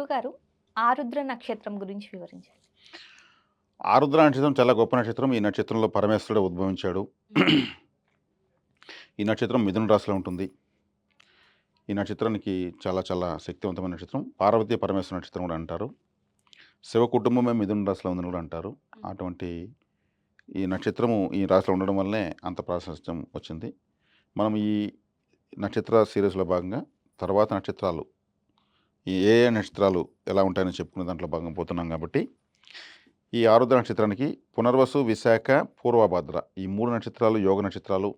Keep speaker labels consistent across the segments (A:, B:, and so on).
A: గురువుగారు ఆరుద్ర నక్షత్రం గురించి వివరించాలి.
B: ఆరుద్ర నక్షత్రం చాలా గొప్ప నక్షత్రం. ఈ నక్షత్రంలో పరమేశ్వరుడు ఉద్భవించాడు.
A: హ్మ్.
B: ఈ నక్షత్రం మిథున రాశిలో ఉంటుంది. ఈ నక్షత్రానికి చాలా చాలా శక్తివంతమైన నక్షత్రం. పార్వతీ పరమేశ్వర నక్షత్రం కూడా అంటారు. శివ కుటుంబమే మిథున రాశిలో ఉందని కూడా అంటారు. అటువంటి ఈ నక్షత్రము ఈ రాశిలో ఉండడం వల్లనే అంత ప్రాశస్త్యం వచ్చింది. మనం ఈ నక్షత్ర సీరీస్‌లో భాగంగా తర్వాత నక్షత్రాలు ఏ నక్షత్రాలు ఎలా ఉంటాయని చెప్పుకునే దాంట్లో భాగంగా పోతున్నాం కాబట్టి, ఈ ఆరుద్ర నక్షత్రానికి పునర్వసు, విశాఖ, పూర్వభద్ర ఈ 3 నక్షత్రాలు యోగ నక్షత్రాలు.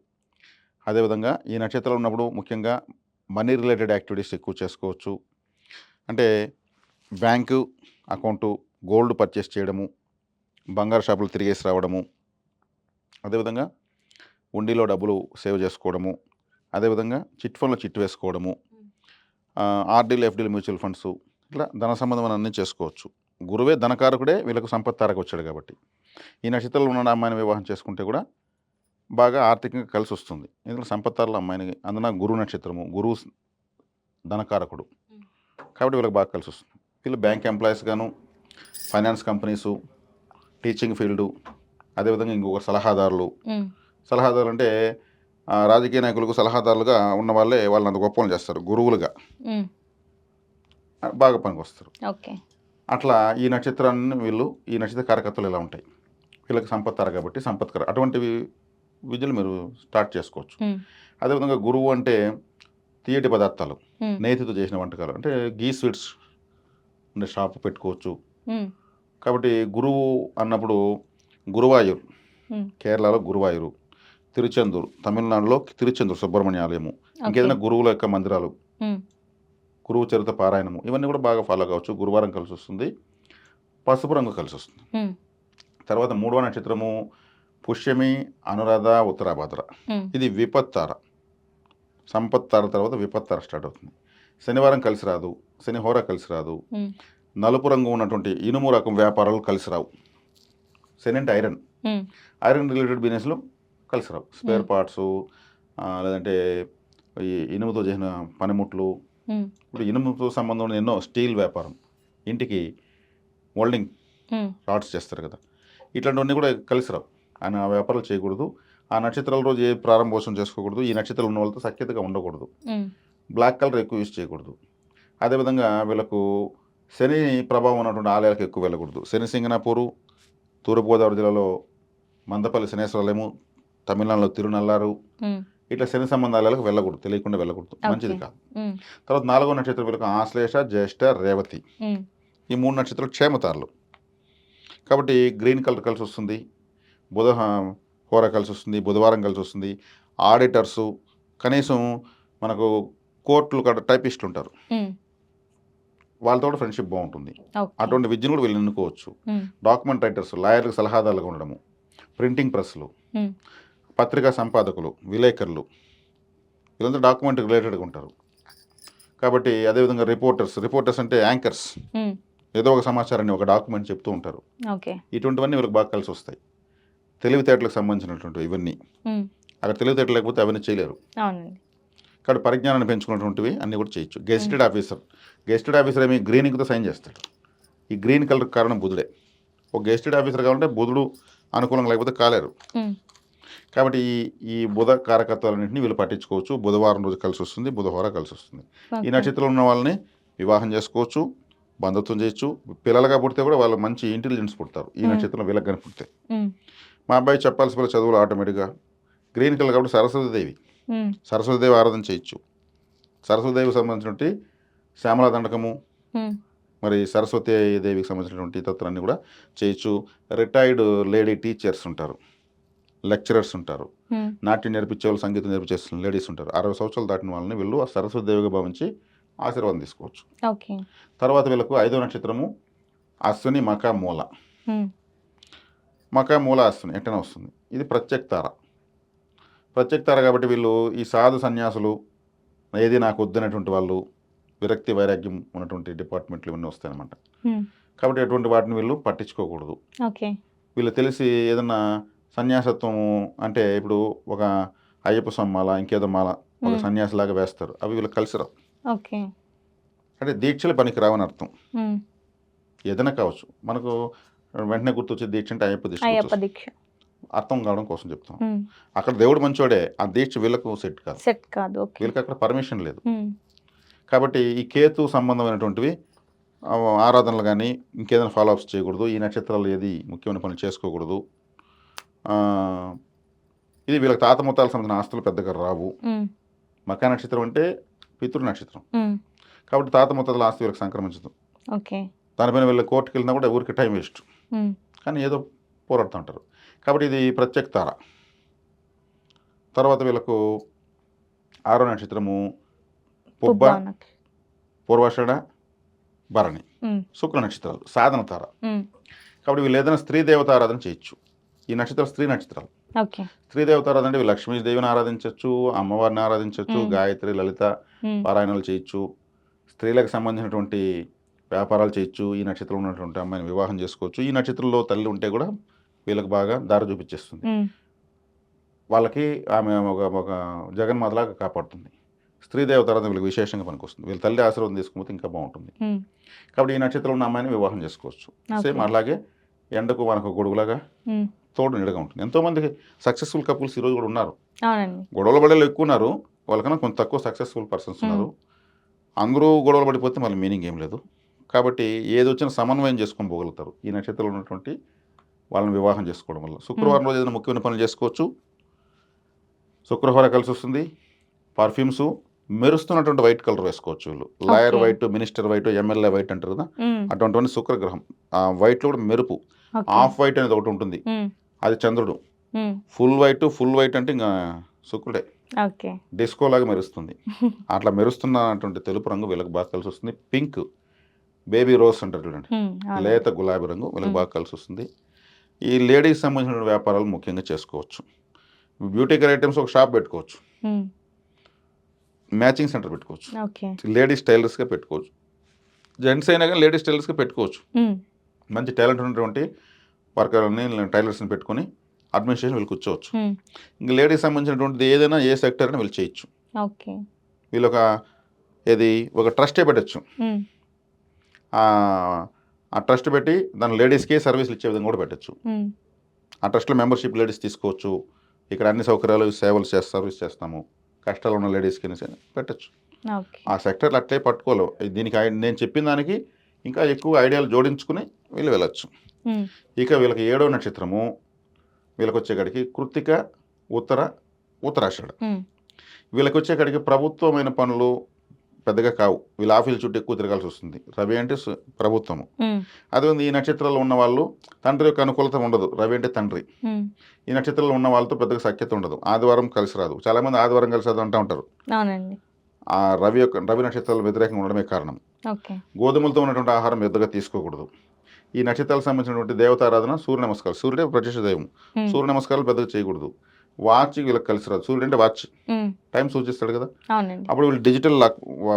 B: అదేవిధంగా ఈ నక్షత్రాలు ఉన్నప్పుడు ముఖ్యంగా మనీ రిలేటెడ్ యాక్టివిటీస్ ఎక్కువ చేసుకోవచ్చు. అంటే బ్యాంకు అకౌంటు, గోల్డ్ పర్చేస్ చేయడము, బంగారు షాపులు తిరిగేసి రావడము, అదేవిధంగా ఉండిలో డబ్బులు సేవ్ చేసుకోవడము, అదేవిధంగా చిట్ ఫండ్‌లో చిట్ వేసుకోవడము, ఆర్‌డీలు, ఎఫ్‌డీలు, మ్యూచువల్ ఫండ్సు ఇట్లా ధన సంబంధమైన అన్నీ చేసుకోవచ్చు. గురువే ధనకారకుడే, వీళ్ళకు సంపత్తారక వచ్చాడు కాబట్టి. ఈ నక్షత్రంలో ఉన్న అమ్మాయిని వివాహం చేసుకుంటే కూడా బాగా ఆర్థికంగా కలిసి వస్తుంది. ఎందుకంటే సంపత్తారుల అమ్మాయిని అందున గురు నక్షత్రము, గురువు ధనకారకుడు కాబట్టి వీళ్ళకి బాగా కలిసి వస్తుంది. వీళ్ళు బ్యాంక్ ఎంప్లాయీస్ గాను, ఫైనాన్స్ కంపెనీసు, టీచింగ్ ఫీల్డు, అదేవిధంగా ఇంకొక సలహాదారులు. సలహాదారులు అంటే రాజకీయ నాయకులకు సలహాదారులుగా ఉన్న వాళ్ళే వాళ్ళని అంత గొప్పలు చేస్తారు. గురువులుగా బాగా పనికొస్తారు.
A: ఓకే.
B: అట్లా ఈ నక్షత్రాన్ని వీళ్ళు ఈ నక్షత్ర కారకత్వాలు ఇలా ఉంటాయి. వీళ్ళకి సంపత్తారు కాబట్టి సంపత్కర అటువంటివి విద్యలు మీరు స్టార్ట్ చేసుకోవచ్చు. అదేవిధంగా గురువు అంటే తీయటి పదార్థాలు, నేతితో చేసిన వంటకాలు అంటే గీ స్వీట్స్ ఉండే షాప్ పెట్టుకోవచ్చు. కాబట్టి గురువు అన్నప్పుడు గురువాయూర్, కేరళలో గురువాయూరు, తిరుచెందూరు, తమిళనాడులో తిరుచెందూరు సుబ్రహ్మణ్య ఆలయము, ఇంకేదైనా గురువుల యొక్క మందిరాలు, గురువు చరిత్ర పారాయణము ఇవన్నీ కూడా బాగా ఫాలో కావచ్చు. గురువారం కలిసి వస్తుంది, పసుపు రంగు కలిసి వస్తుంది. తర్వాత 3వ నక్షత్రము పుష్యమి, అనురాధ, ఉత్తరాభద్ర. ఇది విపత్తార, సంపత్తార తర్వాత విపత్తార స్టార్ట్ అవుతుంది. శనివారం కలిసి రాదు, శని హోర కలిసి రాదు, నలుపు రంగు ఉన్నటువంటి ఇనుము రకం వ్యాపారాలు కలిసి రావు. శని అంటే ఐరన్, ఐరన్ రిలేటెడ్ బిజినెస్లు కలిసి రావు. స్పేర్ పార్ట్సు లేదంటే ఈ ఇనుముతో చేసిన పనిముట్లు, ఇప్పుడు ఇనుముతో సంబంధం ఉన్న ఎన్నో స్టీల్ వ్యాపారం, ఇంటికి వెల్డింగ్ రాడ్స్ చేస్తారు కదా, ఇట్లాంటివన్నీ కూడా కలిసి రావు. ఆయన ఆ వ్యాపారాలు చేయకూడదు. ఆ నక్షత్రాల రోజు ఏ ప్రారంభోత్సవం చేసుకోకూడదు. ఈ నక్షత్రాలు ఉన్న వాళ్ళతో సఖ్యతగా ఉండకూడదు. బ్లాక్ కలర్ ఎక్కువ యూజ్ చేయకూడదు. అదేవిధంగా వీళ్ళకు శని ప్రభావం ఉన్నటువంటి ఆలయాలకు ఎక్కువ వెళ్ళకూడదు. శని సింగనాపూరు, తూర్పుగోదావరి జిల్లాలో మందపల్లి శనేశ్వరాలయము, తమిళనాడులో తిరునల్లారు, ఇట్లా శని సంబంధాలకు వెళ్ళకూడదు, తెలియకుండా వెళ్ళకూడదు, మంచిది కాదు. తర్వాత 4వ నక్షత్రం వీళ్ళకి ఆశ్లేష, జ్యేష్ఠ, రేవతి ఈ 3 నక్షత్రాలు క్షేమతారులు కాబట్టి గ్రీన్ కలర్ కలిసి వస్తుంది, బుధ హోర కలిసి వస్తుంది, బుధవారం కలిసి వస్తుంది. ఆడిటర్సు, కనీసం మనకు కోర్టులు టైపిస్టులు ఉంటారు, వాళ్ళతో కూడా ఫ్రెండ్షిప్ బాగుంటుంది. అటువంటి విద్యను కూడా వీళ్ళు ఎన్నుకోవచ్చు. డాక్యుమెంట్ రైటర్స్, లాయర్లకు సలహాదారులుగా ఉండడము, ప్రింటింగ్ ప్రెస్లు, పత్రికా సంపాదకులు, విలేకరులు వీళ్ళంతా డాక్యుమెంట్ రిలేటెడ్గా ఉంటారు కాబట్టి. అదేవిధంగా రిపోర్టర్స్ అంటే యాంకర్స్, ఏదో ఒక సమాచారాన్ని ఒక డాక్యుమెంట్ చెప్తూ ఉంటారు. ఇటువంటివన్నీ వీళ్ళకి బాగా కలిసి వస్తాయి. తెలివితేటలకు సంబంధించినటువంటి ఇవన్నీ అక్కడ తెలివితేటలు లేకపోతే అవన్నీ చేయలేరు కాబట్టి పరిజ్ఞానాన్ని పెంచుకున్నటువంటివి అన్నీ కూడా చేయొచ్చు. గెస్టెడ్ ఆఫీసర్ ఏమి గ్రీన్ ఇంక్తో సైన్ చేస్తాడు. ఈ గ్రీన్ కలర్ కారణం బుధుడే. ఒక గెస్టెడ్ ఆఫీసర్ కావాలంటే బుధుడు అనుకూలంగా లేకపోతే కాలేరు. కాబట్టి ఈ బుధ కారకత్వాలన్నింటినీ వీళ్ళు పట్టించుకోవచ్చు. బుధవారం రోజు కలిసి వస్తుంది, బుధవారం కలిసి వస్తుంది. ఈ నక్షత్రంలో ఉన్న వాళ్ళని వివాహం చేసుకోవచ్చు, బంధుత్వం చేయొచ్చు. పిల్లలుగా పుడితే కూడా వాళ్ళు మంచి ఇంటెలిజెన్స్ పుడతారు ఈ నక్షత్రంలో వీళ్ళకి కానీ పుడితే. మా అబ్బాయి చెప్పాల్సిన చదువులు ఆటోమేటిక్గా గ్రీన్ కలర్ కాబట్టి సరస్వతీదేవి ఆరాధన చేయొచ్చు. సరస్వతీదేవికి సంబంధించినటువంటి శ్యామల దండకము, మరి సరస్వతీ దేవికి సంబంధించినటువంటి తత్వాన్ని కూడా చేయొచ్చు. రిటైర్డ్ లేడీ టీచర్స్ ఉంటారు, లెక్చరర్స్ ఉంటారు, నాట్యం నేర్పించే వాళ్ళు, సంగీతం నేర్పించే లేడీస్ ఉంటారు. 60 సంవత్సరాలు దాటిన వాళ్ళని వీళ్ళు సరస్వతి దేవిగా భావించి ఆశీర్వాదం తీసుకోవచ్చు. తర్వాత వీళ్ళకు 5వ నక్షత్రము అశ్విని, మక, మూల. మక, మూల, అశ్విని ఎట్టనే వస్తుంది. ఇది ప్రత్యేక తార కాబట్టి వీళ్ళు ఈ సాధు సన్యాసులు, ఏది నాకు వద్దనేటువంటి వాళ్ళు, విరక్తి వైరాగ్యం ఉన్నటువంటి డిపార్ట్మెంట్లు ఇవన్నీ వస్తాయన్నమాట. కాబట్టి అటువంటి వాటిని వీళ్ళు పట్టించుకోకూడదు. వీళ్ళు తెలిసి ఏదన్నా సన్యాసత్వం అంటే ఇప్పుడు ఒక అయ్యప్ప స్వామి మాల, ఇంకేదో మాల ఒక సన్యాసిలాగా వేస్తారు, అవి వీళ్ళకి కలిసి రావు. అంటే దీక్షలు పనికి రావని అర్థం.
A: ఉమ్.
B: ఏదైనా కావచ్చు. మనకు వెంటనే గుర్తొచ్చే దీక్ష అంటే అయ్యప్ప దీక్ష
A: అయ్యప్ప
B: గుర్తొస్తుంది.
A: దీక్ష.
B: అర్థం కావడం కోసం చెప్తాం.
A: ఉమ్.
B: అక్కడ దేవుడు మంచోడే, ఆ దీక్ష వీళ్ళకు సెట్ కాదు.
A: సెట్ కాదు. ఓకే.
B: వీళ్ళకి అక్కడ పర్మిషన్ లేదు.
A: ఉమ్.
B: కాబట్టి ఈ కేతు సంబంధమైనటువంటివి ఆరాధనలు కానీ ఇంకేదైనా ఫాలోఅప్స్ చేయకూడదు. ఈ నక్షత్రాలు ఏది ముఖ్యమైన పనులు చేసుకోకూడదు. ఆ, ఇది వీళ్ళకి తాత ముత్తాలకు సంబంధించిన ఆస్తులు పెద్దగా రావు.
A: ఉమ్.
B: మకా నక్షత్రం అంటే పితృ నక్షత్రం.
A: ఉమ్.
B: కాబట్టి తాత ముత్తాల ఆస్తి వీళ్ళకి సంక్రమించదు.
A: ఓకే.
B: దానిపైన వీళ్ళు కోర్టుకు వెళ్ళినా కూడా ఊరికి టైం వేస్ట్.
A: ఉమ్.
B: కానీ ఏదో పోరాడుతూ ఉంటారు. కాబట్టి ఇది ప్రత్యేక తార. తర్వాత వీళ్ళకు 6వ నక్షత్రము పుబ్బ,
A: పుబ్బా నక్ష-
B: పూర్వాషాఢ, భరణి,
A: ఉమ్.
B: శుక్ర నక్షత్రాలు సాధన తార.
A: ఉమ్.
B: కాబట్టి వీళ్ళు ఏదైనా స్త్రీ దేవత ఆరాధన చేయొచ్చు. ఈ నక్షత్రాలు స్త్రీ నక్షత్రాలు.
A: ఓకే.
B: స్త్రీ దేవత ఆరాధన అంటే వీళ్ళు లక్ష్మీదేవిని ఆరాధించవచ్చు, అమ్మవారిని ఆరాధించవచ్చు, గాయత్రి, లలిత
A: ఉమ్.
B: పారాయణాలు చేయొచ్చు, స్త్రీలకు సంబంధించినటువంటి వ్యాపారాలు చేయొచ్చు. ఈ నక్షత్రంలో ఉన్నటువంటి అమ్మాయిని వివాహం చేసుకోవచ్చు. ఈ నక్షత్రంలో తల్లి ఉంటే కూడా వీళ్ళకి బాగా దారి చూపించేస్తుంది.
A: ఉమ్.
B: వాళ్ళకి ఆమె ఒక జగన్మాతలాగా కాపాడుతుంది. స్త్రీ దేవత ఆరాధన వీళ్ళకి విశేషంగా పనికొస్తుంది. వీళ్ళ తల్లి ఆశీర్వాదం తీసుకుంటే ఇంకా బాగుంటుంది.
A: ఉమ్.
B: కాబట్టి ఈ నక్షత్రంలో ఉన్న అమ్మాయిని వివాహం చేసుకోవచ్చు. Same
A: okay.
B: అలాగే ఎండకు మనకు గొడుగులాగా
A: ఉమ్.
B: తోడు నీడగా ఉంటుంది. ఎంతోమంది సక్సెస్ఫుల్ కపుల్స్ ఈరోజు కూడా ఉన్నారు.
A: అవునండి.
B: గొడవలు పడేలు ఎక్కువ ఉన్నారు, వాళ్ళకన్నా కొంత తక్కువ సక్సెస్ఫుల్ పర్సన్స్ ఉన్నారు. అందరూ గొడవలు పడిపోతే మళ్ళీ మీనింగ్ ఏం లేదు. కాబట్టి ఏది వచ్చినా సమన్వయం చేసుకొని పోగలుగుతారు ఈ నక్షత్రంలో ఉన్నటువంటి వాళ్ళని వివాహం చేసుకోవడం వల్ల. శుక్రవారం రోజు ఏదైనా ముఖ్యమైన పనులు చేసుకోవచ్చు. శుక్రవారం కలిసి వస్తుంది. పర్ఫ్యూమ్స్ మెరుస్తున్నటువంటి వైట్ కలర్ వేసుకోవచ్చు. వీళ్ళు lawyer
A: Okay.
B: White, minister white, MLA white అంటారు కదా,
A: ఉమ్.
B: అటువంటివన్నీ శుక్రగ్రహం. ఆ వైట్లో కూడా మెరుపు.
A: ఓకే.
B: ఆఫ్ వైట్ అనేది ఒకటి ఉంటుంది,
A: ఉమ్.
B: అది చంద్రుడు.
A: ఉమ్.
B: ఫుల్ వైట్ అంటే ఇంకా శుక్రుడే,
A: ఓకే.
B: డిస్కో లాగా మెరుస్తుంది. అట్లా మెరుస్తున్నటువంటి తెలుపు రంగు వీళ్ళకి బాగా కలిసి వస్తుంది. పింక్, బేబీ రోజ్ అంటారు చూడండి,
A: ఉమ్. అవును.
B: లేత గులాబీ రంగు వీళ్ళకి బాగా కలిసి వస్తుంది. ఈ లేడీస్ సంబంధించిన వ్యాపారాలు ముఖ్యంగా చేసుకోవచ్చు. బ్యూటీ కేర్ ఐటమ్స్ ఒక షాప్ పెట్టుకోవచ్చు,
A: ఉమ్.
B: మ్యాచింగ్ సెంటర్ పెట్టుకోవచ్చు,
A: ఓకే.
B: లేడీస్ టైలర్స్గా పెట్టుకోవచ్చు. జెంట్స్ అయినా కానీ లేడీస్ టైలర్స్గా పెట్టుకోవచ్చు.
A: ఉమ్.
B: మంచి టాలెంట్ ఉన్నటువంటి వర్కర్ని, టైలర్స్ని పెట్టుకొని అడ్మినిస్ట్రేషన్ వీళ్ళు కూర్చోవచ్చు.
A: ఉమ్.
B: ఇంకా లేడీస్ సంబంధించినటువంటిది ఏదైనా ఏ సెక్టర్ అని వీళ్ళు చేయొచ్చు.
A: ఓకే.
B: వీళ్ళు ఒక ట్రస్టే పెట్టచ్చు.
A: ఉమ్.
B: ఆ ట్రస్ట్ పెట్టి దాని లేడీస్కి సర్వీసులు ఇచ్చే విధంగా కూడా పెట్టచ్చు.
A: ఉమ్.
B: ఆ ట్రస్ట్లో మెంబర్షిప్ లేడీస్ తీసుకోవచ్చు. ఇక్కడ అన్ని సౌకర్యాలు, సేవలు సర్వీస్ చేస్తాము, కష్టాలు ఉన్న లేడీస్కి పెట్టచ్చు.
A: ఓకే.
B: ఆ సెక్టర్లు అట్లే పట్టుకోలేవు. దీనికి నేను చెప్పిన దానికి ఇంకా ఎక్కువ ఐడియాలు జోడించుకుని వీళ్ళు వెళ్ళచ్చు.
A: ఉమ్.
B: ఇక వీళ్ళకి 7వ నక్షత్రము వీళ్ళకి వచ్చేకాడికి కృత్తిక, ఉత్తరాషాఢ.
A: ఉమ్.
B: వీళ్ళకి వచ్చేకాడికి ప్రభుత్వమైన పనులు పెద్దగా కావు. వీళ్ళ ఆఫీసుల చుట్టూ ఎక్కువ తిరగాల్సి వస్తుంది. రవి అంటే ప్రభుత్వము.
A: ఉమ్.
B: అదే ఈ నక్షత్రాల్లో ఉన్న వాళ్ళు తండ్రి యొక్క అనుకూలత ఉండదు. రవి అంటే తండ్రి.
A: ఉమ్.
B: ఈ నక్షత్రాల్లో ఉన్న వాళ్ళతో పెద్దగా సఖ్యత ఉండదు. ఆదివారం కలిసి రాదు. చాలామంది ఆదివారం కలిసి రాదు అంటూ ఉంటారు.
A: అవునండి.
B: ఆ రవి నక్షత్రాలు వ్యతిరేకంగా ఉండడమే కారణం.
A: ఓకే.
B: గోధుమలతో ఉన్నటువంటి ఆహారం పెద్దగా తీసుకోకూడదు. ఈ నక్షత్రాలకు సంబంధించినటువంటి దేవతారాధన సూర్య నమస్కారాలు. సూర్యుడే ప్రత్యక్ష దైవం.
A: ఉమ్.
B: సూర్య నమస్కారాలు పెద్దగా చేయకూడదు. వాచ్ వీళ్ళకి కలిసి రాదు. సూర్యుడు అంటే వాచ్,
A: ఉమ్.
B: టైం సూచిస్తాడు కదా.
A: అవునండి.
B: అప్పుడు వీళ్ళు డిజిటల్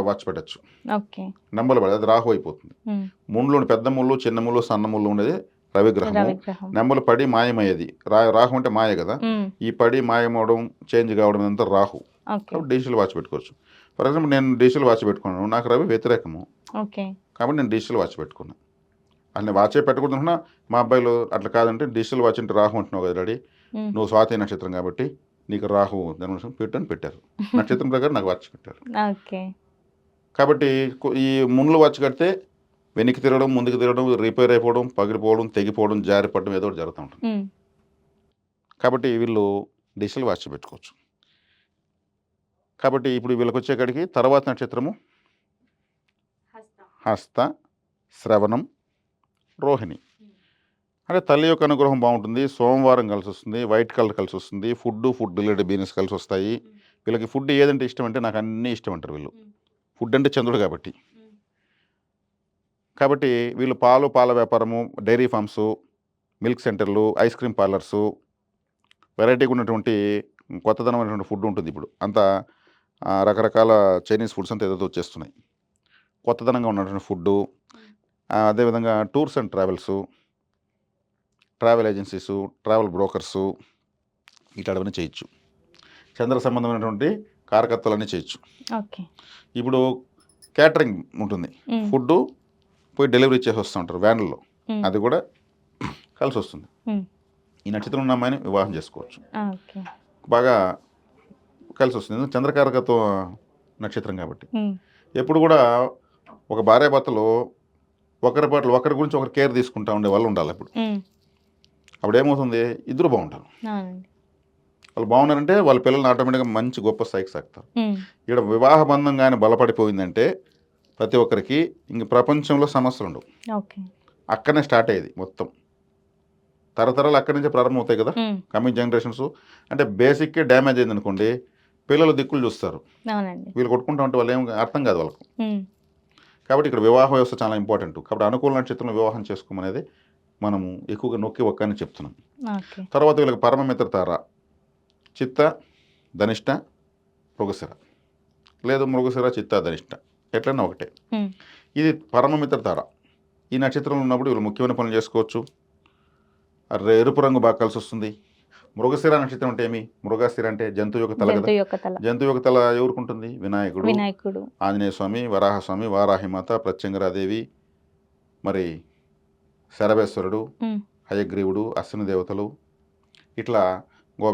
B: వాచ్ పెట్టచ్చు.
A: ఓకే.
B: నెంబర్లు పడదు, అది రాహు అయిపోతుంది.
A: ఉమ్.
B: ముళ్ళు, పెద్ద ముళ్ళు, చిన్న ముళ్ళు, సన్న ముళ్ళు ఉండేది రవిగ్రహము.
A: రవిగ్రహం.
B: నెంబర్లు పడి మాయమయ్యేది. రాహు అంటే మాయ కదా.
A: ఉమ్.
B: ఈ పడి మాయమవడం, చేంజ్ కావడం అంతా రాహు.
A: ఓకే.
B: కాబట్టి డిజిటల్ వాచ్ పెట్టుకోవచ్చు. ఫర్ ఎగ్జాంపుల్ నేను డిజిటల్ వాచ్ పెట్టుకున్నాను, నాకు రవి వ్యతిరేకము,
A: ఓకే.
B: కాబట్టి నేను డిజిటల్ వాచ్ పెట్టుకున్నాను. అట్లా వాచే పెట్టకూడదు అనుకున్నా, మా అబ్బాయిలు అట్లా కాదంటే డిజిటల్ వాచ్ అంటే రాహు అంటున్నావు కదా డాడీ,
A: ఉమ్.
B: నువ్వు స్వాతి నక్షత్రం కాబట్టి నీకు రాహు ధనుసు పెట్టని పెట్టారు. నక్షత్రం ప్రకారం నాకు వాచ్ పెట్టారు.
A: ఓకే.
B: కాబట్టి ఈ ముళ్ళు వాచ్ కడితే వెనక్కి తిరగడం, ముందుకు తిరగడం, రిపేర్ అయిపోవడం, పగిలిపోవడం, తెగిపోవడం, జారిపడడం ఏదో ఒకటి జరుగుతూ ఉంటుంది.
A: ఉమ్.
B: కాబట్టి వీళ్ళు డిజిటల్ వాచ్ పెట్టుకోవచ్చు. కాబట్టి ఇప్పుడు వీళ్ళకి వచ్చేకాడికి తర్వాత నక్షత్రము హస్త, శ్రవణం, రోహిణి. అంటే తల్లి యొక్క అనుగ్రహం బాగుంటుంది. సోమవారం కలిసి వస్తుంది. వైట్ కలర్ కలిసి వస్తుంది. ఫుడ్ రిలేటెడ్ బిజినెస్ కలిసి వస్తాయి. వీళ్ళకి ఫుడ్ ఏదంటే ఇష్టం అంటే నాకు అన్నీ ఇష్టం అంటారు వీళ్ళు. ఫుడ్ అంటే చంద్రుడు కాబట్టి. కాబట్టి వీళ్ళు పాల వ్యాపారము, డైరీ ఫార్మ్స్, మిల్క్ సెంటర్లు, ఐస్ క్రీమ్ పార్లర్సు, వెరైటీగా ఉన్నటువంటి కొత్తదనమైనటువంటి ఫుడ్ ఉంటుంది. ఇప్పుడు అంతా రకరకాల చైనీస్ ఫుడ్స్ అంతా ఏదో వచ్చేస్తున్నాయి. కొత్తదనంగా ఉన్నటువంటి ఫుడ్డు, అదేవిధంగా tours and travels, travel agencies, travel brokers, ఇట్లాంటివన్నీ చేయొచ్చు. చంద్ర సంబంధమైనటువంటి కారకత్వాలన్నీ చేయొచ్చు.
A: ఓకే.
B: ఇప్పుడు క్యాటరింగ్ ఉంటుంది,
A: ఉమ్,
B: ఫుడ్ పోయి డెలివరీ చేసి వస్తూ ఉంటారు వ్యాన్లలో,
A: ఉమ్,
B: అది కూడా కలిసి వస్తుంది.
A: ఉమ్,
B: ఈ నక్షత్రం ఉన్న అమ్మాయిని వివాహం చేసుకోవచ్చు,
A: ఓకే.
B: బాగా కలిసి వస్తుంది. ఎందుకంటే చంద్రకారకత్వ నక్షత్రం కాబట్టి.
A: ఉమ్,
B: ఎప్పుడు కూడా ఒక భార్యాభర్తలు ఒకరి పట్ల ఒకరి గురించి ఒకరు కేర్ తీసుకుంటూ ఉండే వాళ్ళు ఉండాలి.
A: ఉమ్,
B: అప్పుడు ఏమవుతుంది, ఇద్దరు బాగుంటారు.
A: అవునండి.
B: వాళ్ళు బాగున్నారంటే వాళ్ళ పిల్లల్ని ఆటోమేటిక్గా మంచి గొప్ప స్థాయికి సాగుతారు.
A: ఉమ్,
B: ఇక్కడ వివాహ బంధం కానీ బలపడిపోయిందంటే ప్రతి ఒక్కరికి ఇంక ప్రపంచంలో సమస్యలు ఉండవు.
A: ఓకే.
B: అక్కడనే స్టార్ట్ అయ్యేది మొత్తం, తరతరాలు అక్కడి నుంచే ప్రారంభం అవుతాయి కదా.
A: ఉమ్,
B: కమింగ్ జనరేషన్స్ అంటే బేసిక్కే డ్యామేజ్ అయింది అనుకోండి, పిల్లలు దిక్కులు చూస్తారు,
A: అవునండి.
B: వీళ్ళు కొట్టుకుంటూ ఉంటే వాళ్ళు ఏం అర్థం కాదు వాళ్ళకు.
A: ఉమ్,
B: కాబట్టి ఇక్కడ వివాహ వ్యవస్థ చాలా ఇంపార్టెంట్. కాబట్టి అనుకూల నక్షత్రంలో వివాహం చేసుకోమనేది మనము ఎక్కువగా నొక్కి ఒక్కని చెప్తున్నాం.
A: ఓకే.
B: తర్వాత వీళ్ళకి పరమమిత్ర తార చిత్త, ధనిష్ట, మృగశిర, లేదు మృగశిర, చిత్త, ధనిష్ట, ఎట్లన్నా ఒకటే.
A: ఉమ్,
B: ఇది పరమమిత్ర తార. ఈ నక్షత్రంలో ఉన్నప్పుడు వీళ్ళు ముఖ్యమైన పనులు చేసుకోవచ్చు. ఎరుపు రంగు బాగా కలిసి వస్తుంది. మృగశిర నక్షత్రం అంటే ఏమి, మృగశిర అంటే జంతువు యొక్క తల కదా.
A: జంతు యొక్క తల.
B: జంతువు యొక్క తల ఎవరుకుంటుంది, వినాయకుడు,
A: వినాయకుడు.
B: ఆంజనేయ స్వామి, వరాహస్వామి, వారాహిమాత, ప్రత్యంగరాదేవి, మరి శరభేశ్వరుడు,
A: ఉమ్,
B: హయగ్రీవుడు, అశ్విని దేవతలు, ఇట్లా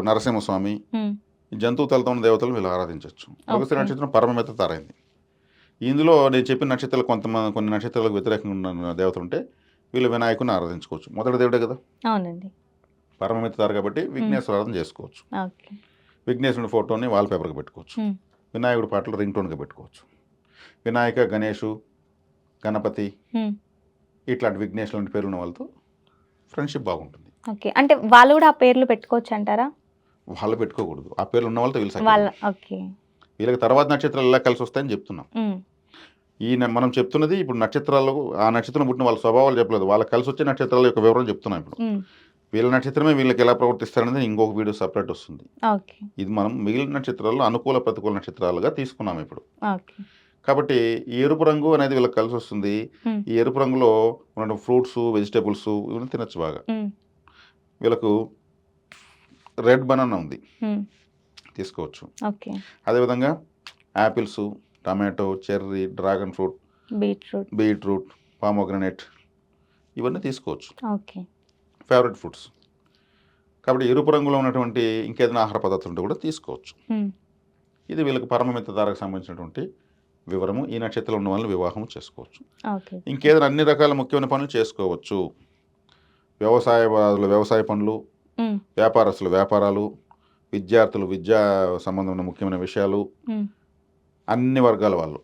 B: నరసింహస్వామి,
A: ఉమ్,
B: ఈ జంతువు తలతో ఉన్న దేవతలు వీళ్ళు ఆరాధించవచ్చు. మృగశిర
A: ఓకే.
B: నక్షత్రం పరమమిత్ర తారైంది. ఇందులో నేను చెప్పిన నక్షత్రాలు కొన్ని నక్షత్రాలకు వ్యతిరేకంగా ఉన్న దేవతలు ఉంటే వీళ్ళు వినాయకుని ఆరాధించుకోవచ్చు. మొదటి దేవుడే కదా
A: అవునండి.
B: పరమమిత్ర తార కాబట్టి విఘ్నేశ్వర ఆరాధన చేసుకోవచ్చు.
A: ఓకే.
B: విఘ్నేశ్వరుని ఫోటోని వాల్పేపర్గా పెట్టుకోవచ్చు.
A: ఉమ్,
B: వినాయకుడి పాటలు రింగ్ టోన్గా పెట్టుకోవచ్చు. వినాయక, గణేషు, గణపతి,
A: ఉమ్,
B: ఇట్లాంటి విఘ్నేశ్వరుని పేరు ఉన్న వాళ్ళతో ఫ్రెండ్షిప్ బాగుంటుంది.
A: ఓకే. అంటే వాళ్ళు కూడా ఆ పేర్లు పెట్టుకోవచ్చు అంటారా?
B: వాళ్ళు పెట్టుకోకూడదు, ఆ పేర్లు ఉన్న వాళ్ళతో వీళ్ళు
A: వాళ్ళ.
B: సఖ్యత.
A: ఓకే.
B: వీళ్ళకి తర్వాత నక్షత్రాలు ఎలా కలిసి వస్తాయని చెప్తున్నాం.
A: ఉమ్,
B: మనం చెప్తున్నది ఇప్పుడు నక్షత్రాలు, ఆ నక్షత్రం పుట్టిన వాళ్ళ స్వభావాలు చెప్పలేదు, వాళ్ళకి కలిసి వచ్చే నక్షత్రాల యొక్క వివరం చెప్తున్నాం. ఇప్పుడు
A: ఉమ్,
B: వీళ్ళ నక్షత్రమే వీళ్ళకి ఎలా ప్రవర్తిస్తారనేది ఇంకొక వీడియో సపరేట్ వస్తుంది.
A: ఓకే.
B: ఇది మనం మిగిలిన నక్షత్రాల్లో అనుకూల ప్రతికూల నక్షత్రాలుగా తీసుకున్నాం ఇప్పుడు.
A: ఓకే.
B: కాబట్టి ఈ ఎరుపు రంగు అనేది వీళ్ళకి కలిసి వస్తుంది.
A: ఉమ్,
B: ఈ ఎరుపు రంగులో ఉన్న ఫ్రూట్స్, వెజిటేబుల్స్ ఇవన్నీ తినచ్చు బాగా.
A: ఉమ్,
B: వీళ్ళకు రెడ్ బనానా ఉంది,
A: ఉమ్,
B: తీసుకోవచ్చు.
A: ఓకే.
B: అదేవిధంగా apples, tomato, cherry, dragon fruit,
A: beetroot.
B: Beetroot, pomegranate ఇవన్నీ తీసుకోవచ్చు,
A: ఓకే.
B: Favourite foods. కాబట్టి ఎరుపు రంగులో ఉన్నటువంటి ఇంకేదైనా ఆహార పదార్థాలు ఉంటే కూడా తీసుకోవచ్చు.
A: ఉమ్,
B: ఇది వీళ్ళకి పరమమిత్ర తారకు సంబంధించినటువంటి వివరము. ఈ నక్షత్రంలో ఉన్న వాళ్ళని వివాహం చేసుకోవచ్చు.
A: ఓకే.
B: ఇంకేదైనా అన్ని రకాల ముఖ్యమైన పనులు చేసుకోవచ్చు. వ్యవసాయ పనులు,
A: ఉమ్,
B: వ్యాపారస్తులు వ్యాపారాలు, విద్యార్థులు విద్యా సంబంధమైన ముఖ్యమైన విషయాలు,
A: ఉమ్,
B: అన్ని వర్గాల వాళ్ళు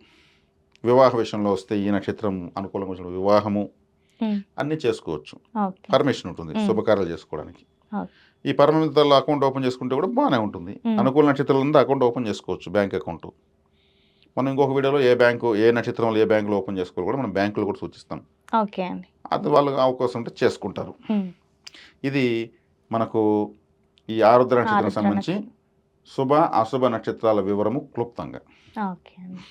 B: వివాహ విషయంలో వస్తే ఈ నక్షత్రం అనుకూలంగా వచ్చిన వివాహము
A: ఉమ్,
B: అన్నీ చేసుకోవచ్చు.
A: ఓకే.
B: పర్మిషన్ ఉంటుంది శుభకార్యాలు చేసుకోవడానికి.
A: ఓకే.
B: ఈ పరమిత్రలో అకౌంట్ ఓపెన్ చేసుకుంటే కూడా బాగానే ఉంటుంది. అనుకూల నక్షత్రాల నుండి అకౌంట్ ఓపెన్ చేసుకోవచ్చు, బ్యాంక్ అకౌంట్. మనం ఇంకొక వీడియోలో ఏ బ్యాంకు, ఏ నక్షత్రంలో ఏ బ్యాంకులో ఓపెన్ చేసుకోవాలి కూడా మనం బ్యాంకులో కూడా సూచిస్తాం.
A: ఓకే అండి.
B: అది వాళ్ళకి అవకాశం ఉంటే చేసుకుంటారు.
A: ఉమ్,
B: ఇది మనకు ఈ ఆరుద్ర నక్షత్రం
A: ఆరుద్ర
B: సంబంధించి
A: నక్షత్రం.
B: శుభ అశుభ నక్షత్రాల వివరము క్లుప్తంగా.
A: ఓకే అండి.